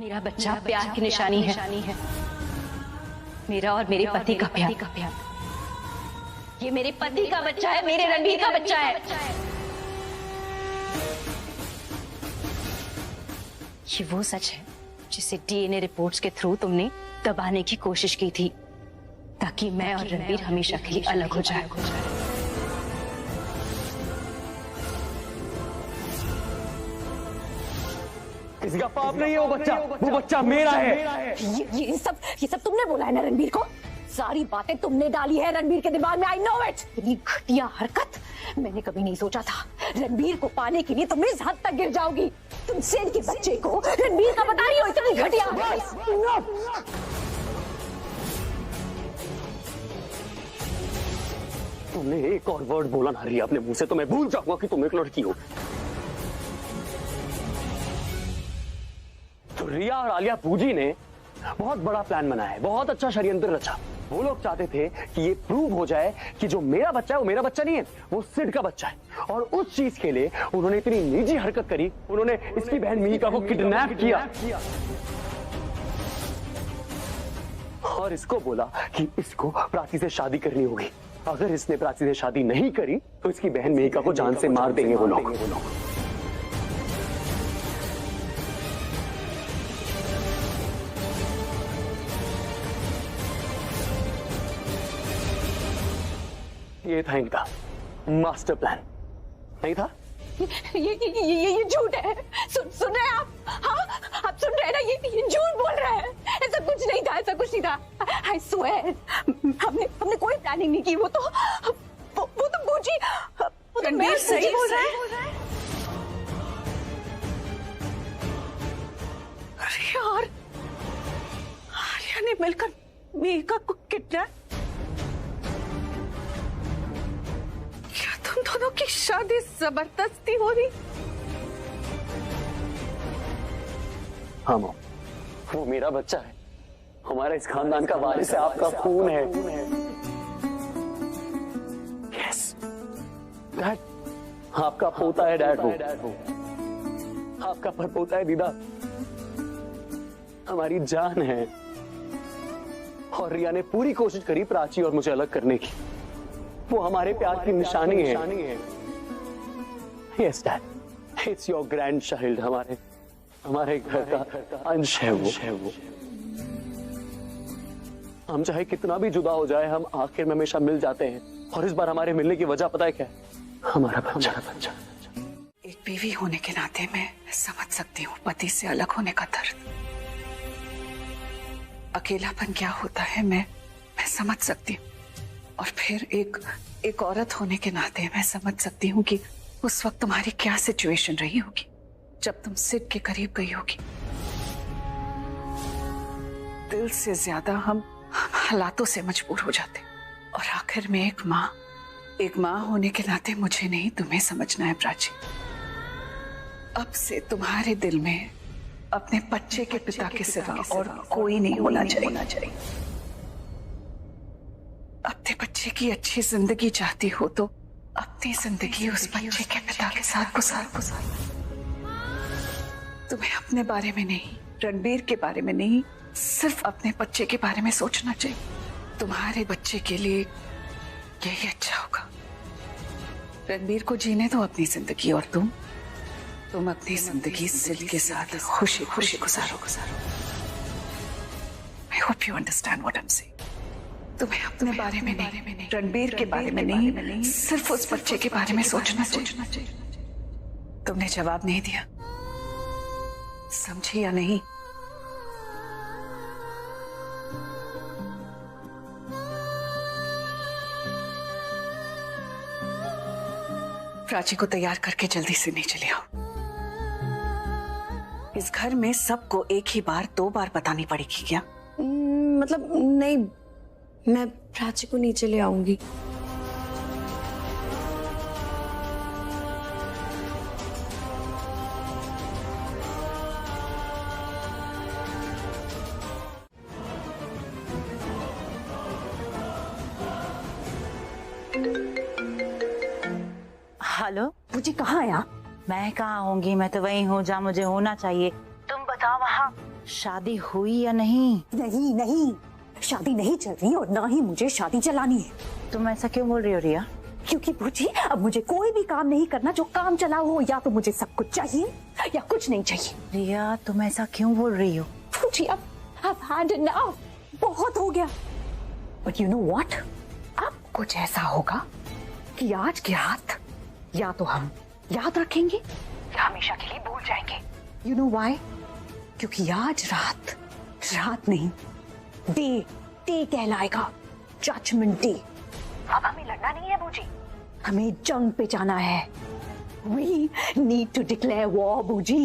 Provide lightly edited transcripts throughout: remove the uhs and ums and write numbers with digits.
मेरा बच्चा प्यार की निशानी है। मेरा और मेरे पति का प्यार। ये मेरे पति का बच्चा है, मेरे रणबीर का बच्चा है। ये वो सच है जिसे डीएनए रिपोर्ट्स के थ्रू तुमने दबाने की कोशिश की थी, ताकि मैं और रणबीर हमेशा के लिए अलग हो जाए। किसी का पाप नहीं है वो बच्चा मेरा है। ये सब तुमने बोला है ना रणबीर को? सारी बातें तुमने डाली है रणबीर के दिमाग में। I know it. इतनी घटिया हरकत मैंने कभी नहीं सोचा था। रणबीर को पाने के लिए तुम इस हद तक गिर जाओगी। तुम सेन के बच्चे को रणबीर का बता रही हो, इतनी घटिया। तुमने एक और वर्ड बोला ना रिया अपने मुंह से तो मैं भूल जाऊंगा कि तुम एक लड़की हो। तो रिया और आलिया पूजी ने बहुत बड़ा प्लान बनाया है, बहुत अच्छा षड्यंत्र रचा। वो लोग चाहते थे कि ये प्रूव हो जाए कि जो मेरा बच्चा है वो मेरा बच्चा नहीं है, वो सिड का बच्चा है। और उस चीज के लिए उन्होंने इतनी निजी हरकत करी। उन्होंने इसकी बहन मिहिका को किडनैप किया और इसको बोला कि इसको प्राची से शादी करनी होगी। अगर इसने प्राची से शादी नहीं करी तो इसकी बहन मिहिका को जान से मार देंगे वो लोग। ये था इनका मास्टर प्लान, नहीं था? ये झूठ है। सुन रहे हैं आप? हाँ, आप सुन रहे हैं ना? ये झूठ बोल रहा है। ऐसा कुछ नहीं था, ऐसा कुछ नहीं था। आई स्वेयर हमने कोई प्लानिंग नहीं की। वो तो बूजी, रणबीर सही बोल रहा है। अरे यार, आलिया ने मिलकर मिहिका को किडनैप। क्या तुम दोनों की शादी जबरदस्ती हो रही? हाँ मॉम, वो मेरा बच्चा है, हमारा इस खानदान का वारिस है, आपका खून है। यस डैड, आपका पोता है डैड, वो आपका परपोता है दीदा, हमारी जान है। और रिया ने पूरी कोशिश करी प्राची और मुझे अलग करने की। वो हमारे प्यार की निशानी है। Yes dad, it's your grand child, हमारे घर का अंश है वो। हम चाहे कितना भी जुदा हो जाए, हम आखिर में हमेशा मिल जाते हैं। और इस बार हमारे मिलने की वजह पता है क्या है? हमारा बच्चा। एक बीवी होने के नाते मैं समझ सकती हूँ पति से अलग होने का दर्द। अकेलापन क्या होता है मैं समझ सकती हूँ। और फिर एक औरत होने के नाते मैं समझ सकती हूँ कि उस वक्त तुम्हारी क्या सिचुएशन रही होगी जब तुम सिड के करीब गई होगी। दिल से ज्यादा हम हालातों से मजबूर हो जाते। और आखिर में एक माँ होने के नाते मुझे नहीं, तुम्हें समझना है प्राची। अब से तुम्हारे दिल में अपने बच्चे के पिता के सिवा और कोई नहीं होना चाहिए। अपने बच्चे की अच्छी जिंदगी चाहती हो तो अपनी जिंदगी उस बच्चे के पिता के साथ गुजार। तुम्हें अपने बारे में नहीं, रणबीर के बारे में नहीं, सिर्फ अपने बच्चे के बारे में सोचना चाहिए। तुम्हारे बच्चे के लिए यही अच्छा होगा। रणबीर को जीने दो अपनी जिंदगी और तुम अपनी जिंदगी सिड के साथ खुशी गुजारो। I hope you understand what I am saying. तुम्हें अपने बारे में नहीं, रणबीर के बारे में नहीं, सिर्फ उस बच्चे के बारे में सोचना चाहिए। तुमने जवाब नहीं दिया, समझी या नहीं? प्राची को तैयार करके जल्दी से नीचे ले आओ। इस घर में सबको एक ही बार 2 बार बतानी पड़ेगी क्या? मतलब नहीं, मैं प्राची को नीचे ले आऊंगी। हेलो, मुझे कहाँ है आप? मैं कहाँ होंगी, मैं तो वही हूँ जहाँ मुझे होना चाहिए। तुम बता वहाँ शादी हुई या नहीं? नहीं नहीं, शादी नहीं चल रही और ना ही मुझे शादी चलानी है। तुम ऐसा क्यों बोल रही हो रिया? क्योंकि बूजी अब मुझे कोई भी काम नहीं करना जो काम चला हो। या तो मुझे सब कुछ चाहिए या कुछ नहीं चाहिए। रिया तुम ऐसा क्यों बोल रही हो? बूजी अब I've had enough, बहुत हो गया। But you know what? अब कुछ ऐसा होगा कि आज की रात या तो हम याद रखेंगे या हमेशा के लिए भूल जाएंगे। You know why? क्योंकि आज रात रात नहीं, डे कहलाएगा, जजमेंट डे। अब हमें लड़ना नहीं है बूजी, हमें जंग पे जाना है। We need to declare war, बूजी।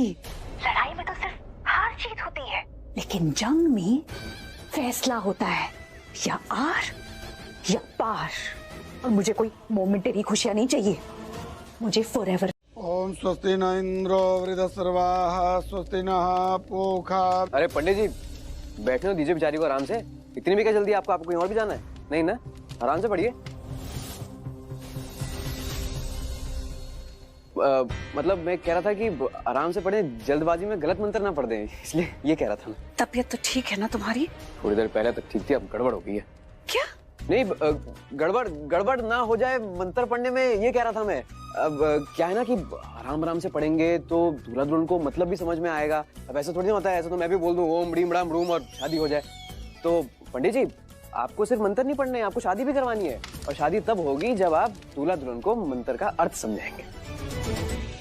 लड़ाई में तो सिर्फ हार जीत होती है, लेकिन जंग में फैसला होता है या आर या पार। और मुझे कोई मोमेंटरी खुशियां नहीं चाहिए, मुझे फॉरएवर। ओम स्वस्ति न इंद्रो वृद्धस्रवाः स्वस्ति नः पूषा। अरे पंडित जी बैठने तो दीजिए बेचारी को आराम से। इतनी भी क्या जल्दी आपको? आपको कहीं और भी जाना है? नहीं ना, आराम से पढ़िए। मतलब मैं कह रहा था कि आराम से पढ़ें, जल्दबाजी में गलत मंत्र ना पढ़ दें, इसलिए ये कह रहा था मैं। तबीयत तो ठीक है ना तुम्हारी? थोड़ी देर पहले तक ठीक थी, अब गड़बड़ हो गई है। क्या? नहीं गड़बड़ ना हो जाए मंत्र पढ़ने में, ये कह रहा था मैं। अब क्या है ना कि आराम से पढ़ेंगे तो दूल्हा दुल्हन को मतलब भी समझ में आएगा। अब ऐसा थोड़ी ना होता है, ऐसा तो मैं भी बोल दूं ओम बड़ीम बड़ाम रूम और शादी हो जाए। तो पंडित जी आपको सिर्फ मंत्र नहीं पढ़ने, आपको शादी भी करवानी है। और शादी तब होगी जब आप दूल्हा दुल्हन को मंत्र का अर्थ समझाएंगे।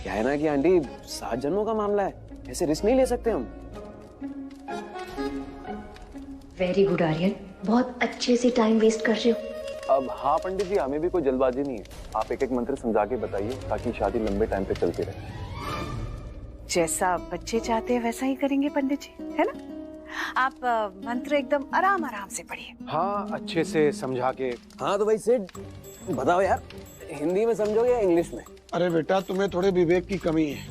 क्या है ना कि आंटी 7 जन्मों का मामला है, ऐसे रिस्क नहीं ले सकते हम। वेरी गुड आर्यन, बहुत अच्छे से टाइम वेस्ट कर रहे हो। अब हाँ पंडित जी, हमें भी कोई जल्दबाजी नहीं है। आप एक एक मंत्र समझा के बताइए ताकि शादी लंबे टाइम पे चलती रहे। जैसा बच्चे चाहते हैं वैसा ही करेंगे पंडित जी, है ना? आप मंत्र एकदम आराम से पढ़िए। हाँ अच्छे से समझा के। हाँ तो भाई सेठ बताओ यार, हिंदी में समझोगे या इंग्लिश में? अरे बेटा तुम्हें थोड़े विवेक की कमी है।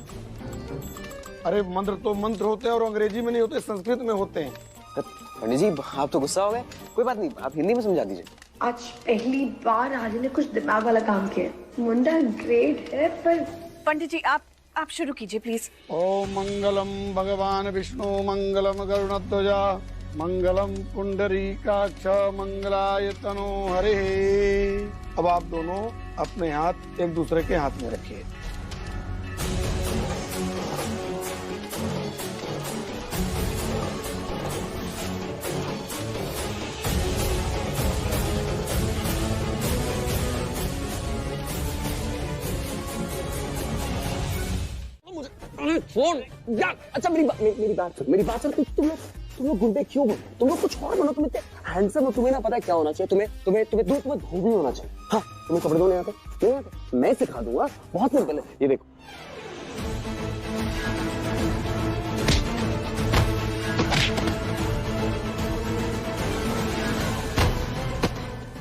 अरे मंत्र तो मंत्र होते हैं और अंग्रेजी में नहीं होते, संस्कृत में होते हैं। पंडित जी आप तो गुस्सा हो गए, कोई बात नहीं, आप हिंदी में समझा दीजिए। आज पहली बार आज ने कुछ दिमाग वाला काम किया। मुंडा ग्रेट है, पर पंडित जी आप शुरू कीजिए प्लीज। ओम मंगलम भगवान विष्णु मंगलम गरुणध्वजा मंगलम पुंडरीकाक्ष मंगलाय तनो हरे। अब आप दोनों अपने हाथ एक दूसरे के हाथ में रखिए। फोन यार, अच्छा मेरी बात सुन। तुम लोग गुंडे क्यों बनो? तुम लोग कुछ और बनो। तुम इतने हैंडसम हो, तुम्हें ना पता है क्या होना चाहिए। तुम्हें धोबी होना चाहिए। हाँ तुम्हें कपड़े धोने आते? नहीं आते? मैं सिखा दूंगा, बहुत सिंपल है। ये देखो,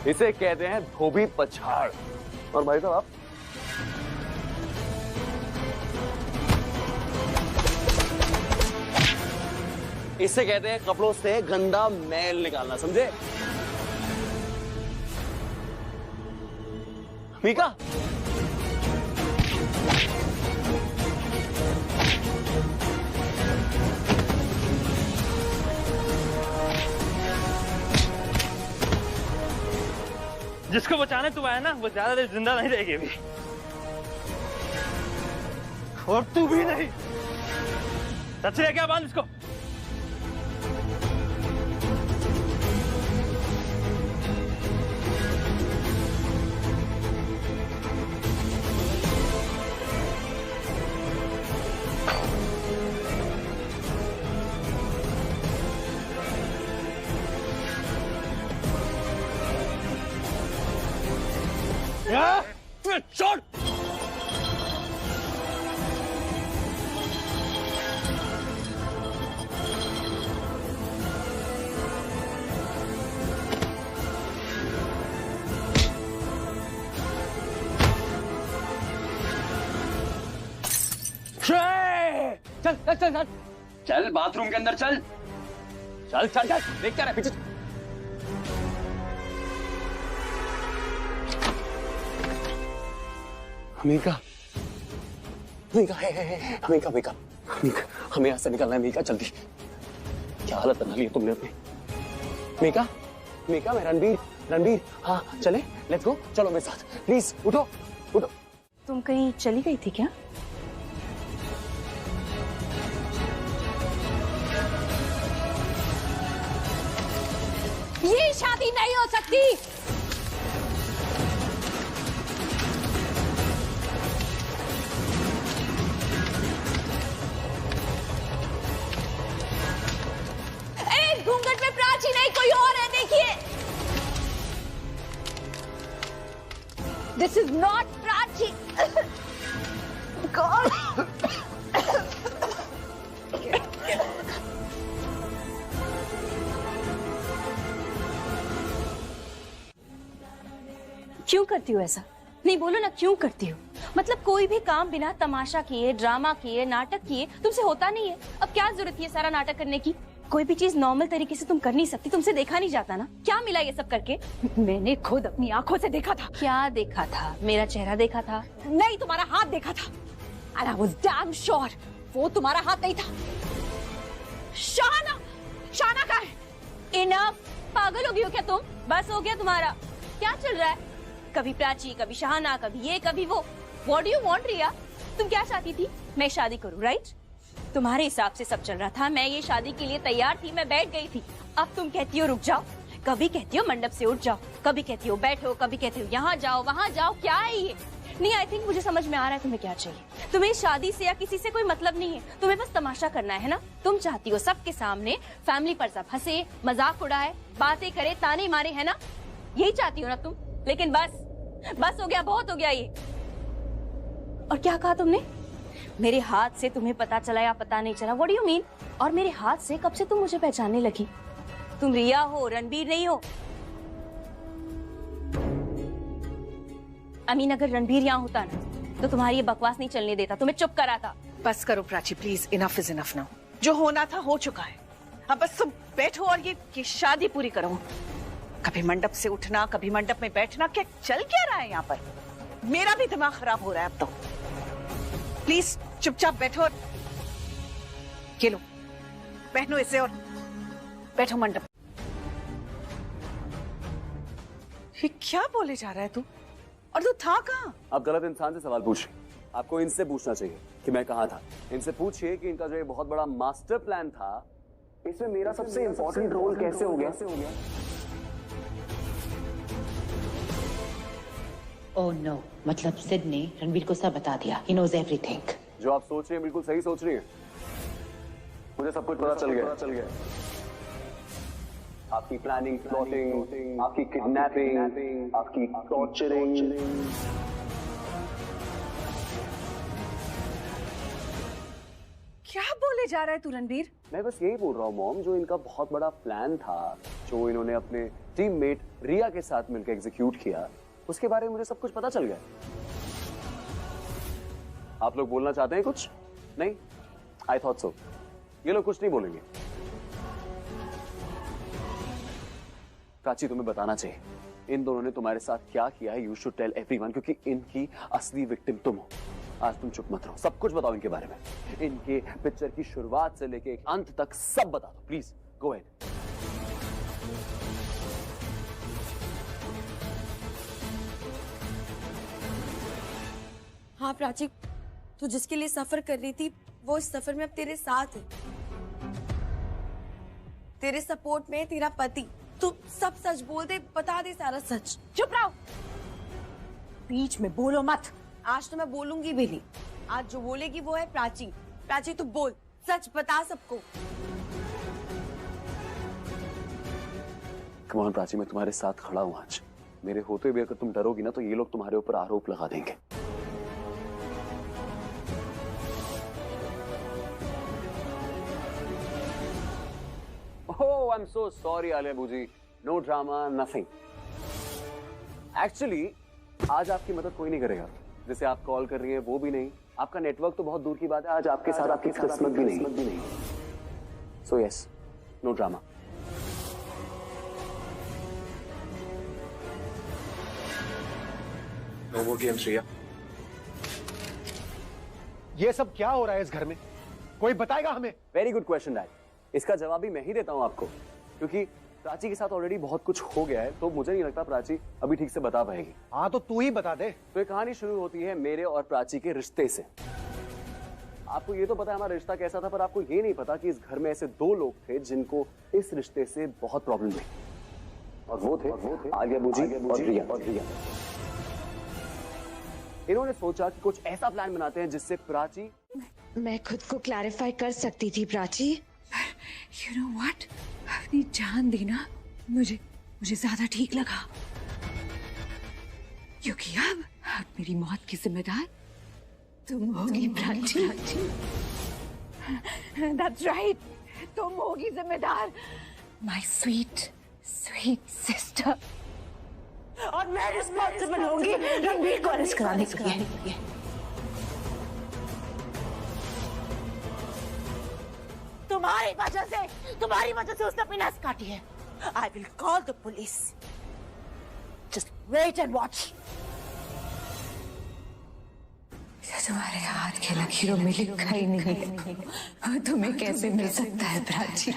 इसे कहते हैं धोबी पछाड़। और भाई साहब आप इसे कहते हैं कपड़ों से गंदा मैल निकालना, समझे? मीका जिसको बचाने तू आया ना वो ज्यादा देर जिंदा नहीं रहेगी अभी, और तू भी नहीं। सच क्या बांध इसको। छोड़। चल चल चल चल चल बाथरूम के अंदर चल चल चल चल। देख क्या रहा है पीछे? अमेरिका, अमेरिका, हे, अमेरिका, अमेरिका। मीका, हमें यहाँ से निकलना है मीका, जल्दी। क्या हालत बना ली है तुमने अपनी। मीका, मीका, मैं रणबीर, हाँ चले, लेट्स गो, चलो मेरे साथ, प्लीज उठो उठो। तुम कहीं चली गई थी क्या? ये शादी नहीं हो सकती। एक घूंघट में प्राची नहीं, कोई और है, देखिए। This is not Prachi. God. क्यों करती हो ऐसा? नहीं बोलो ना, क्यों करती हो? मतलब कोई भी काम बिना तमाशा किए, ड्रामा किए, नाटक किए तुमसे होता नहीं है। अब क्या जरूरत है सारा नाटक करने की? कोई भी चीज नॉर्मल तरीके से तुम कर नहीं सकती? तुमसे देखा नहीं जाता ना? क्या मिला ये सब करके? मैंने खुद अपनी आंखों से देखा था। क्या देखा था? मेरा चेहरा देखा था? नहीं, तुम्हारा हाथ देखा था। And I was damn sure वो तुम्हारा हाथ नहीं था। शाना, शाना कहाँ है? इनफ, पागल हो गई हो क्या तुम? बस हो गया तुम्हारा। क्या चल रहा है? कभी प्राची, कभी शहाना, कभी ये कभी वो। What do you want, रिया? तुम क्या चाहती थी? मैं शादी करूं, राइट? तुम्हारे हिसाब से सब चल रहा था। मैं ये शादी के लिए तैयार थी, मैं बैठ गई थी। अब तुम कहती हो रुक जाओ, कभी कहती हो मंडप से उठ जाओ, कभी कहती हो बैठो, कभी कहती हो यहाँ जाओ वहाँ जाओ। क्या है ये? नहीं, आई थिंक मुझे समझ में आ रहा है तुम्हें क्या चाहिए। तुम्हें शादी से या किसी से कोई मतलब नहीं है, तुम्हें बस तमाशा करना है ना? तुम चाहती हो सबके सामने फैमिली पर सब हंसे, मजाक उड़ाए, बातें करे, ताने मारे, है ना? यही चाहती हो ना तुम? लेकिन बस हो गया, बहुत हो गया ये। और क्या कहा तुमने? मेरे हाथ से तुम्हें पता चला या पता नहीं चला? What do you mean? और मेरे हाथ से कब से तुम मुझे पहचानने लगी? तुम रिया हो, रणबीर नहीं हो। अमीन, अगर रणबीर यहाँ होता ना तो तुम्हारी ये बकवास नहीं चलने देता, तुम्हें चुप कराता। बस करो Prachi please, enough is enough now. जो होना था हो चुका है। अब बस तुम बैठो और ये शादी पूरी करो। कभी मंडप से उठना, कभी मंडप में बैठना, क्या चल क्या रहा है यहाँ पर? मेरा भी दिमाग खराब हो रहा है अब तो। प्लीज चुपचाप बैठो और ये लो, पहनो इसे और बैठो मंडप। ये क्या बोले जा रहा है तू? और तू था कहाँ? आप गलत इंसान से सवाल पूछ रहे। आपको इनसे पूछना चाहिए कि मैं कहाँ था। इनसे पूछिए कि इनका जो ये बहुत बड़ा मास्टर प्लान था, इसमें मेरा सबसे इंपॉर्टेंट रोल कैसे हो गया? ओह नो, मतलब सिड ने रणबीर को सब बता दिया। He knows everything. जो आप सोच रहे हैं बिल्कुल सही सोच रही हैं। मुझे सब कुछ पता चल गया। आपकी प्लानिंग, प्लॉटिंग, आपकी किडनैपिंग, आपकी टॉर्चरिंग। क्या बोले जा रहा है तू रणबीर? मैं बस यही बोल रहा हूँ मॉम, जो इनका बहुत बड़ा प्लान था, जो इन्होंने अपने टीममेट रिया के साथ मिलकर एग्जीक्यूट किया, उसके बारे में मुझे सब कुछ पता चल गया। आप लोग बोलना चाहते हैं कुछ? नहीं? I thought so. ये लोग कुछ नहीं बोलेंगे। प्राची, तुम्हें बताना चाहिए इन दोनों ने तुम्हारे साथ क्या किया है। यू शुड टेल एवरीवन, क्योंकि इनकी असली विक्टिम तुम हो। आज तुम चुप मत रहो, सब कुछ बताओ इनके बारे में। इनके पिक्चर की शुरुआत से लेके अंत तक सब बता दो, प्लीज गो अहेड। हाँ प्राची, तू जिसके लिए सफर कर रही थी वो इस सफर में अब तेरे साथ है। तेरे सपोर्ट में तेरा पति। तू सब सच बोल दे, बता दे सारा सच। चुप रहो, बीच में बोलो मत। आज तो मैं बोलूंगी भी नहीं। आज जो बोलेगी वो है प्राची। प्राची तू बोल, सच बता सबको। कम ऑन प्राची, मैं तुम्हारे साथ खड़ा हूं आज। मेरे होते हुए अगर तुम डरोगी ना तो ये लोग तुम्हारे ऊपर आरोप लगा देंगे। Oh, I'm so sorry, Alia बूजी। No drama, nothing. Actually, आज आपकी मदद कोई नहीं करेगा। जैसे आप कॉल कर रही हैं वो भी नहीं। आपका नेटवर्क तो बहुत दूर की बात है, आज आपके साथ आपकी किस्मत भी नहीं। So yes, no drama. No more games, रिया। ये सब क्या हो रहा है इस घर में? कोई बताएगा हमें? Very good question dad. इसका जवाब भी मैं ही देता हूँ आपको, क्योंकि प्राची के साथ ऑलरेडी बहुत कुछ हो गया है, तो मुझे नहीं लगता प्राची अभी ठीक से बता पाएगी। हाँ तो तू ही बता दे। तो ये कहानी शुरू होती है मेरे और प्राची के रिश्ते से। आपको ये तो पता है हमारा रिश्ता कैसा था, पर आपको ये नहीं पता कि इस घर में ऐसे दो लोग थे जिनको इस रिश्ते से बहुत प्रॉब्लम हुई, और वो थे आलिया बूजी और रिया। इन्होंने सोचा कि कुछ ऐसा प्लान बनाते हैं जिससे प्राची। मैं खुद को क्लैरिफाई कर सकती थी प्राची। You know what? अपनी जान देना मुझे ज्यादा ठीक लगा, क्योंकि अब मेरी मौत की जिम्मेदार तुम होगी प्राची। That's right, तुम होगी जिम्मेदार, my sweet sister। और मैं रिस्पॉन्सिबल होंगी रणबीर को अरेस्ट कराने के लिए। तुम्हारी वजह से उसने अपनी नस काटी है। I will call the police. Just wait and watch. तुम्हारे हाथ के लकीरों में लिखा ही नहीं है, तुम्हें कैसे मिल सकता है प्राची?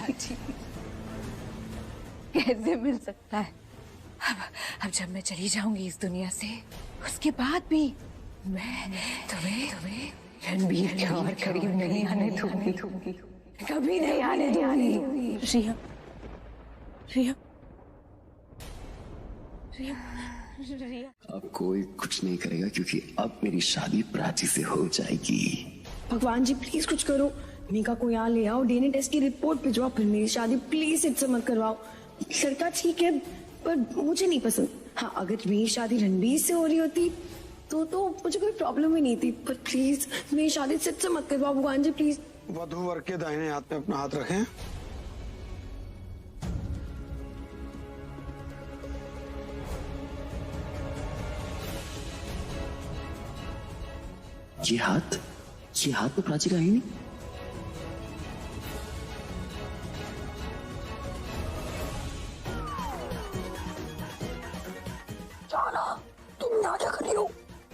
कैसे मिल सकता है? अब जब मैं चली जाऊंगी इस दुनिया से, उसके बाद भी मैं तुम्हें रणबीर के और करीब नहीं आने दूंगी, कभी नहीं आने दूंगी। रिया अब कोई कुछ नहीं करेगा, क्योंकि अब मेरी शादी प्राची से हो जाएगी। भगवान जी प्लीज कुछ करो, मीका को यहाँ ले आओ, डीएनए टेस्ट की रिपोर्ट भिजवाओ, फिर मेरी शादी प्लीज इससे मत करवाओ। लड़का ठीक है पर मुझे नहीं पसंद। हाँ, अगर मेरी शादी रणबीर से हो रही होती तो मुझे कोई प्रॉब्लम ही नहीं थी, पर प्लीज मेरी शादी इससे मत करवाओ भगवान जी प्लीज। वधू वर के दाहिने हाथ में अपना हाथ रखें। ये हाथ तो प्राची का है नहीं। जाना, तुम यहाँ क्या कर रही हो?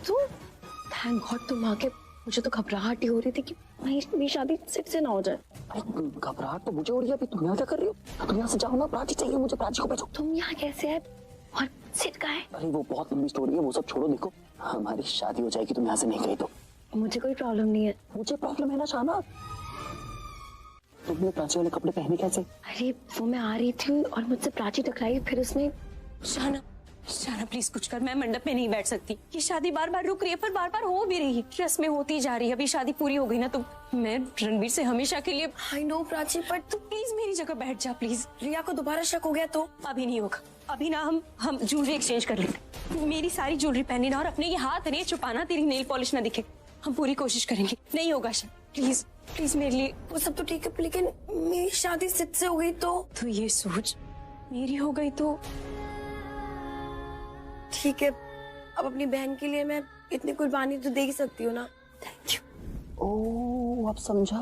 तुम थैंक गॉड तुम आ गए। मुझे तो घबराहट ही हो रही थी कि मेरी शादी सिट से ना हो जाए। घबराहट तो मुझे हो रही है, तुम यहाँ क्या कर रही हो? तुम यहाँ से जाओ ना, प्राची चाहिए मुझे, प्राची को भेजो। तुम यहाँ कैसे है और सिट कहाँ है? अरे वो बहुत लंबी स्टोरी है, वो सब छोड़ो। देखो हमारी शादी हो जाएगी, तुम यहाँ से नहीं गई तो। मुझे कोई प्रॉब्लम नहीं है। मुझे प्रॉब्लम है ना शाना। तुमने प्राची वाले कपड़े पहने कैसे? अरे वो मैं आ रही थी और मुझसे प्राची टकराई, फिर उसने। शाना प्लीज कुछ कर, मैं मंडप में नहीं बैठ सकती। ये शादी बार बार रुक रही है, पर बार बार हो भी रही है, रस्में होती जा रही है। अभी शादी पूरी हो गई ना, तो मैं रणबीर से हमेशा के लिए। आई नो प्राची, पर तू प्लीज मेरी जगह बैठ जा प्लीज। रिया को दोबारा शक हो गया तो? अभी नहीं होगा, अभी ना हम ज्वेलरी एक्सचेंज कर लेते। मेरी सारी ज्वेलरी पहनी ना, और अपने ये हाथ नहीं छुपाना, तेरी नेल पॉलिश ना दिखे। हम पूरी कोशिश करेंगे। नहीं होगा शायद, प्लीज प्लीज मेरे लिए। वो सब तो ठीक है, लेकिन मेरी शादी सिट से हो गई तो ये सोच, मेरी हो गई तो ठीक है। अब अपनी बहन के लिए मैं इतनी कुर्बानी तो दे ही सकती हूँ ना। Thank you. ओह अब समझा।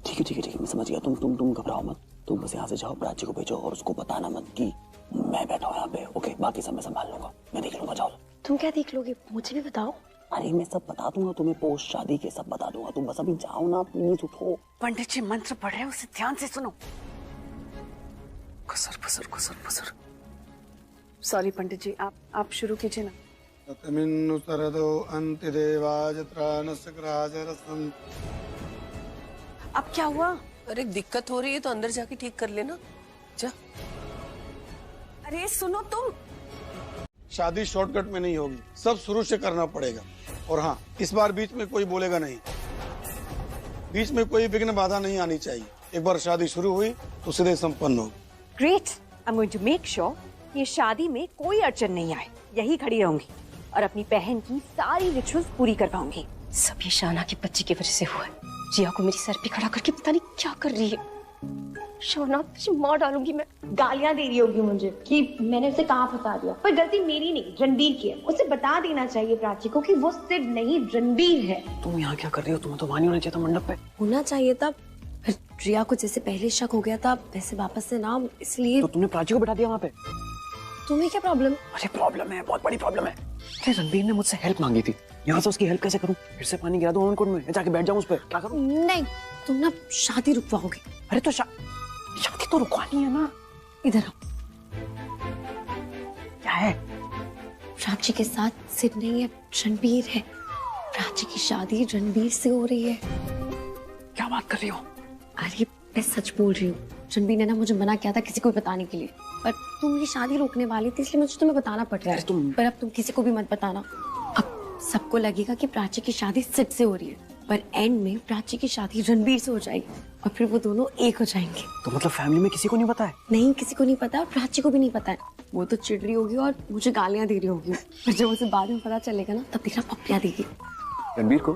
ठीक है मैं समझ गया। तुम घबराओ मत, तुम बस यहाँ से जाओ, प्राची को भेजो और उसको बताना मत कि मैं बैठा हूँ यहाँ पे। ओके, बाकी सब मैं संभाल लूंगा, मैं देख लूंगा। जाओ। तुम क्या देख लोगे, मुझे भी बताओ। अरे मैं सब बता दूंगा तुम्हें, पोस्ट शादी के सब बता दूंगा। तुम बस अभी जाओ ना, प्लीज उठो। पंडित जी मंत्र पढ़ रहे हैं, उसे ध्यान से सुनो। कुसर। सॉरी पंडित जी, आप शुरू कीजिए ना। तमिन्नु सरदो अंतिदेवाज त्राणस्य ग्राजरसं। अब क्या हुआ? अरे दिक्कत हो रही है तो अंदर जाके ठीक कर लेना। जा। अरे सुनो तुम। शादी शॉर्टकट में नहीं होगी, सब शुरू से करना पड़ेगा। और हाँ, इस बार बीच में कोई बोलेगा नहीं, बीच में कोई विघ्न बाधा नहीं आनी चाहिए। एक बार शादी शुरू हुई तो सीधे संपन्न होगी। Great, I am going to make sure ये शादी में कोई अड़चन नहीं आए। यही खड़ी रहूंगी और अपनी बहन की सारी रिचुअल्स पूरी करवाऊंगी। सब ये शाना की बच्ची की वजह से हुआ है। जिया को मेरी सर पे खड़ा करके पता नहीं क्या कर रही है। शाना तुझे मार डालूंगी मैं। गालियां दे रही होगी मुझे कि मैंने उसे कहाँ फंसा दिया, पर गलती मेरी नहीं रणबीर की है। उसे बता देना चाहिए प्राची को कि वो सिर्फ नहीं रणबीर है। तुम यहाँ क्या कर रही हो? तुम्हें तो वहां होना चाहिए था, मंडप पे होना चाहिए था। रिया को जैसे पहले शक हो गया था वैसे वापस से ना, इसलिए। तो तुमने प्राची को बैठा दिया वहाँ पे? तुम्हें क्या प्रॉब्लम? अरे प्रॉब्लम है, बहुत बड़ी प्रॉब्लम है। अरे रणबीर ने मुझसे हेल्प मांगी थी, यहाँ से उसकी हेल्प कैसे करूँ? फिर से पानी गिरा दूं ओवरकोट में, जाके बैठ जाऊं उस पर? क्या करूँ? नहीं, तुम ना शादी रुकवाओगे। अरे तो शादी तो रुकवानी है ना। इधर आओ। क्या है? प्राची के साथ सिड नहीं है, रणबीर है। प्राची की शादी रणबीर से हो रही है। क्या बात कर रही हो? अरे मैं सच बोल रही हूँ। रणबीर ने ना मुझे मना किया था किसी को भी बताने के लिए, पर तुम ये शादी रोकने वाली थी इसलिए मुझे तुम्हें बताना पड़ रहा है। पर अब तुम किसी को भी मत बताना। अब सबको लगेगा कि प्राची की शादी सिड से हो रही है, पर एंड में प्राची की शादी रणबीर से हो जाएगी और फिर वो दोनों एक हो जाएंगे। तो मतलब फैमिली में किसी को नहीं पता है? नहीं, किसी को नहीं पता और प्राची को भी नहीं पता है। वो तो चिड़ रही होगी और मुझे गालियां दे रही होगी, पर जब उसे बाद में पता चलेगा ना तब तेरा पप्पियां देगी। रणबीर को?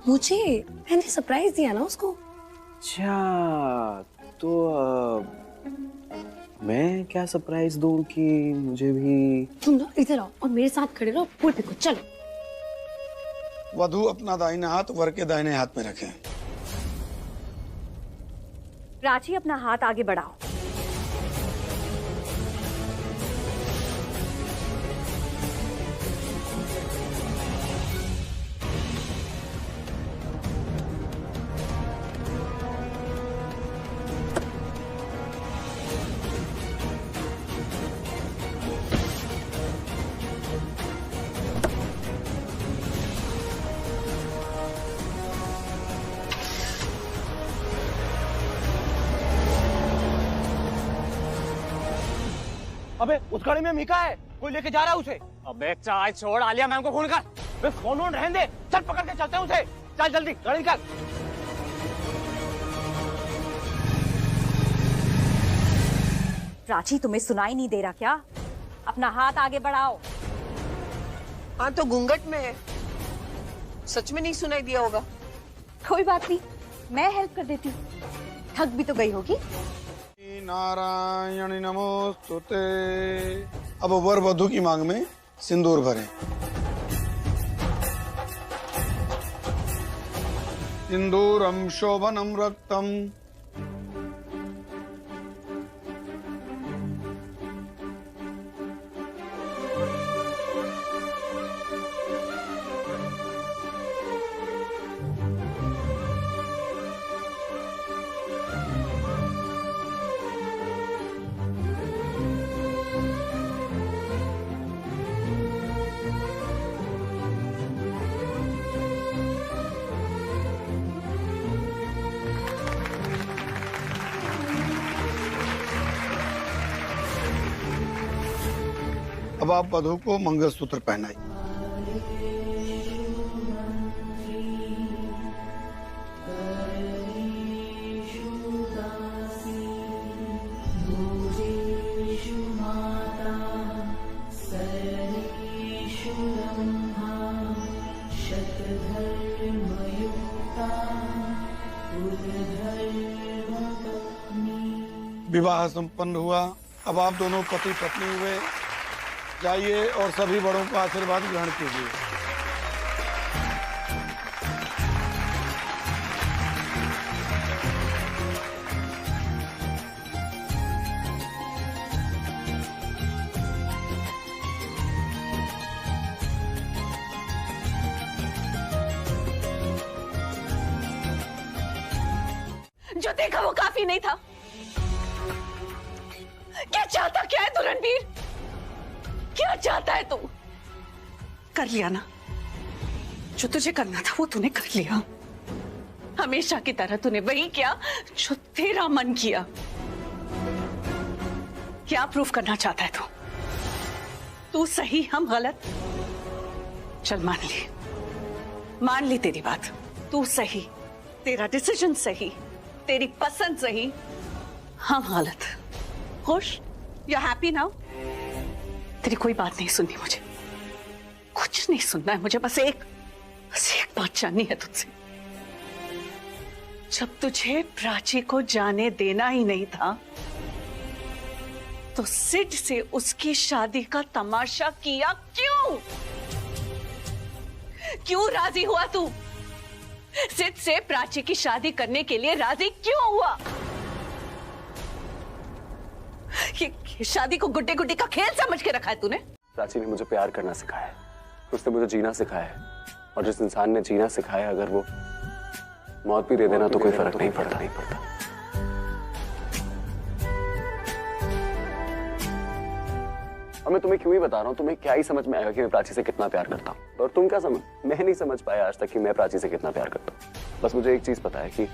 मुझे, मैंने सरप्राइज दिया ना उसको। अच्छा, तो मैं क्या सरप्राइज दूं कि मुझे भी? तुम ना इधर आओ और मेरे साथ खड़े रहो, फूल फेंको। चलो। वधू अपना दाहिना हाथ वर के दाहिने हाथ में रखें। प्राची अपना हाथ आगे बढ़ाओ। अबे उस गाड़ी में मीका है, कोई लेके जा रहा है उसे। अबे चाय छोड़, आलिया मैम को फोन कर। बे फोन रहने दे, चल पकड़ के चलते हैं उसे। चल जल्दी गाड़ी निकाल। प्राची तुम्हें सुनाई नहीं दे रहा क्या? अपना हाथ आगे बढ़ाओ। हाँ तो घूंघट में है, सच में नहीं सुनाई दिया होगा। कोई बात नहीं, मैं हेल्प कर देती हूँ। थक भी तो गई होगी। नारायण नमोस्तुते। अब वर वधू की मांग में सिंदूर भरें। सिंदूरम शोभनम रक्तम। अब आप वधू को मंगलसूत्र पहनाइए। विवाह संपन्न हुआ। अब आप दोनों पति पत्नी हुए। जाइए और सभी बड़ों का आशीर्वाद ग्रहण कीजिए। जो देखा वो काफी नहीं था। क्या चाहता क्या है तू रणबीर? क्या चाहता है तू? कर लिया ना जो तुझे करना था, वो तूने कर लिया। हमेशा की तरह तूने वही किया जो तेरा मन किया। क्या प्रूफ करना चाहता है तू? तू सही, हम गलत। चल मान ली तेरी बात। तू सही, तेरा डिसीजन सही, तेरी पसंद सही, हम गलत। खुश? You happy now? तेरी कोई बात नहीं सुननी मुझे, कुछ नहीं सुनना है मुझे। बस एक बात जाननी है तुझसे। जब तुझे प्राची को जाने देना ही नहीं था तो सिड से उसकी शादी का तमाशा किया क्यों? क्यों राजी हुआ तू? सिड से प्राची की शादी करने के लिए राजी क्यों हुआ? ये शादी को गुड्डे गुड्डे का खेल समझ के रखा है तूने? प्राची ने मुझे प्यार करना सिखाया है, उसने मुझे जीना सिखाया है, और जिस इंसान ने जीना सिखाया अगर वो मौत भी दे देना तो कोई फर्क नहीं पड़ता। और मैं तुम्हें क्यों ही बता रहा हूँ, तुम्हें क्या ही समझ में आएगा कि मैं प्राची से कितना प्यार करता हूँ। और तुम क्या समझ, मैं नहीं समझ पाया आज तक कि मैं प्राची से कितना प्यार करता हूँ। बस मुझे एक चीज पता है कि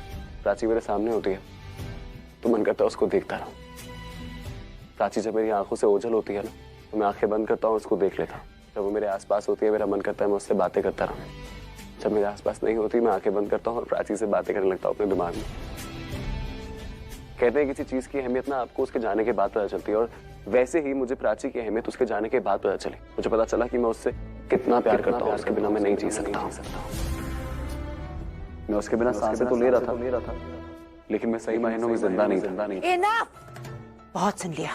प्राची मेरे सामने होती है तो मन करता है उसको देखता रहूं। प्राची जब मेरी आंखों से ओझल होती है ना, तो मैं आंखें बंद करता हूँ, उसको देख लेता हूँ। जब वो मेरे आसपास होती है, मेरा मन करता है मैं उससे बातें करता रहूं। जब मेरे आसपास नहीं होती, मैं आंखें बंद करता हूँ और प्राची से बातें करने लगता हूँ अपने दिमाग में। कहते हैं किसी चीज की अहमियत ना आपको उसके जाने के बाद पता चलती है, और वैसे ही मुझे प्राची की अहमियत उसके जाने के बाद पता चली। मुझे पता चला कि मैं उससे कितना प्यार करता हूँ, उसके बिना मैं नहीं जी सकता। मैं उसके बिना सांसें तो ले रहा था, लेकिन मैं सही मायनों में जिंदा नहीं। Enough! बहुत सुन लिया।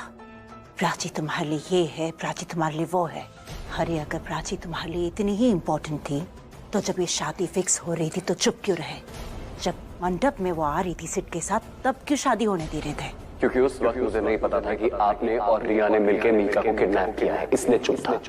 प्राची तुम्हारे लिए ये है, प्राची तुम्हारे लिए वो है। अरे अगर प्राची तुम्हारे लिए इतनी ही इम्पोर्टेंट थी तो जब ये शादी फिक्स हो रही थी तो चुप क्यों रहे? जब मंडप में वो आ रही थी सिड के साथ, तब क्यों शादी होने दे रहे थे? क्योंकि उस वक्त मुझे नहीं पता था कि आपने और रिया ने मिलकर मीका को किडनैप किया है, इसलिए चुप था।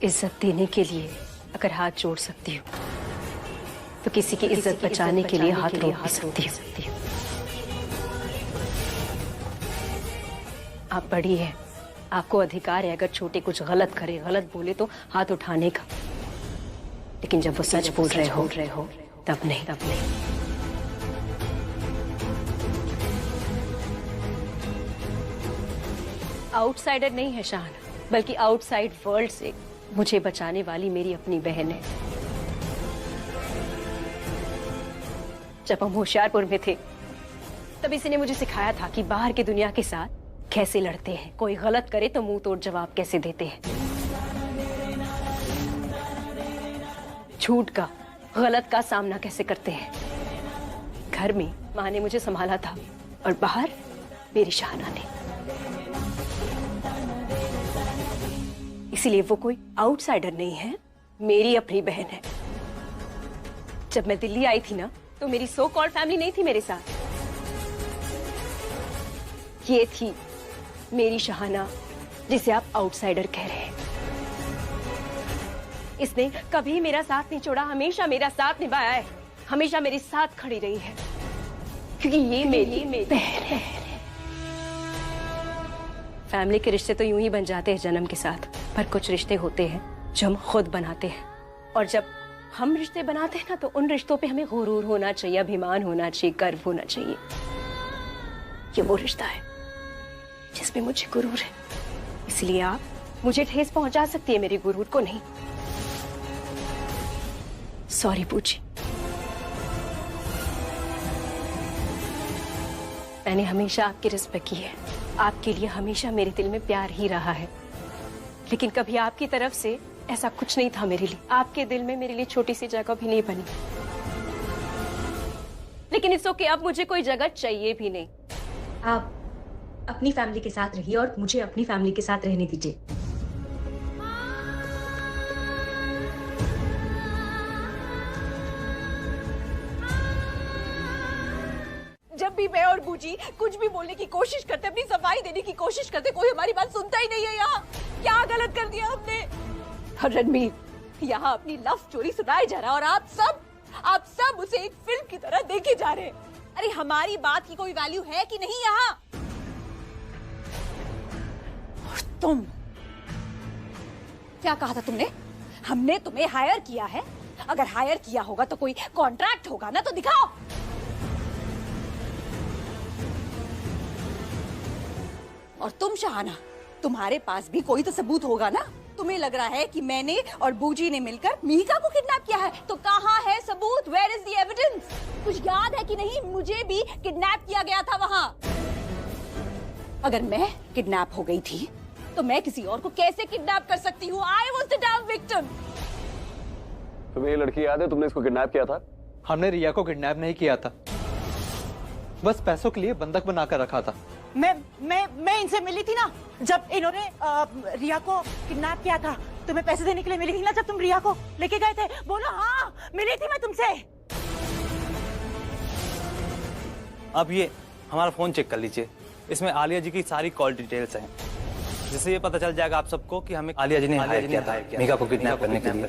इज्जत देने के लिए अगर हाथ जोड़ सकती हूँ तो किसी की इज्जत बचाने के लिए हाथ रोक भी सकती हूँ। आप बड़ी हैं, आपको अधिकार है अगर छोटे कुछ गलत करे, गलत बोले तो हाथ उठाने का। लेकिन जब वो सच बोल रहे हो तब नहीं। आउटसाइडर नहीं है शाहाना, बल्कि आउटसाइड वर्ल्ड से मुझे बचाने वाली मेरी अपनी बहन है। जब हम होशियारपुर में थे तब इसी ने मुझे सिखाया था कि बाहर की दुनिया के साथ कैसे लड़ते हैं, कोई गलत करे तो मुंह तोड़ जवाब कैसे देते हैं, झूठ का, गलत का सामना कैसे करते हैं। घर में माँ ने मुझे संभाला था और बाहर मेरी शाहाना ने। इसीलिए वो कोई आउटसाइडर नहीं है, मेरी अपनी बहन है। जब मैं दिल्ली आई थी ना तो मेरी सो कॉल्ड फैमिली नहीं थी मेरे साथ। ये थी मेरी शाहाना जिसे आप आउटसाइडर कह रहे हैं। इसने कभी मेरा साथ नहीं छोड़ा, हमेशा मेरा साथ निभाया है, हमेशा मेरे साथ खड़ी रही है, क्योंकि ये मेरी बहन है। फैमिली के रिश्ते तो यूं ही बन जाते हैं जन्म के साथ, पर कुछ रिश्ते होते हैं जो हम खुद बनाते हैं। और जब हम रिश्ते बनाते हैं ना तो उन रिश्तों पे हमें गुरूर होना चाहिए, अभिमान होना चाहिए, गर्व होना चाहिए। ये वो रिश्ता है जिसमें मुझे गुरूर है, इसलिए आप मुझे ठेस पहुंचा सकती है, मेरे गुरूर को नहीं। सॉरी पूजी, मैंने हमेशा आपकी रिस्पेक्ट की है, आपके लिए हमेशा मेरे दिल में प्यार ही रहा है, लेकिन कभी आपकी तरफ से ऐसा कुछ नहीं था मेरे लिए। आपके दिल में मेरे लिए छोटी सी जगह भी नहीं बनी, लेकिन इट्स ओके, अब मुझे कोई जगह चाहिए भी नहीं। आप अपनी फैमिली के साथ रहिए और मुझे अपनी फैमिली के साथ रहने दीजिए। जब भी मैं और बूजी कुछ भी बोलने की कोशिश करते, अपनी सफाई देने की कोशिश करते, कोई हमारी बात सुनता ही नहीं है। यहाँ क्या गलत कर दिया हमने? और रणबीर, यहाँ अपनी लव स्टोरी सुनाई जा रहा है और आप सब उसे एक फिल्म की तरह देखे जा रहे हैं। अरे हमारी बात की कोई वैल्यू है कि नहीं यहाँ? और तुम क्या कहा था तुमने? हमने तुम्हें हायर किया है, अगर हायर किया होगा तो कोई कॉन्ट्रैक्ट होगा ना, तो दिखाओ। और तुम शाहाना, तुम्हारे पास भी कोई तो सबूत होगा ना? तुम्हें लग रहा है कि मैंने और बूजी ने मिलकर मीका को किडनैप किया है, तो कहाँ है सबूत? Where is the evidence? कुछ याद है कि नहीं? मुझे भी किडनैप किया गया था वहाँ। अगर मैं किडनैप हो गई थी तो मैं किसी और को कैसे किडनैप कर सकती हूँ? I was the dam victim. तुम्हें ये लड़की याद है, तुमने इसको किडनैप किया था? हमने रिया को किडनैप नहीं किया था, बस पैसों के लिए बंधक बनाकर रखा था। मैं इनसे मिली थी ना जब इन्होंने रिया को किडनैप किया था, तुम्हें पैसे देने के लिए मिली थी ना जब तुम रिया को लेके गए थे? बोलो हाँ, मिली थी मैं तुमसे। अब ये हमारा फोन चेक कर लीजिए, इसमें आलिया जी की सारी कॉल डिटेल्स हैं, जिससे ये पता चल जाएगा आप सबको कि हमें आलिया जी ने हायर किया था मीका को किडनैप करने के लिए।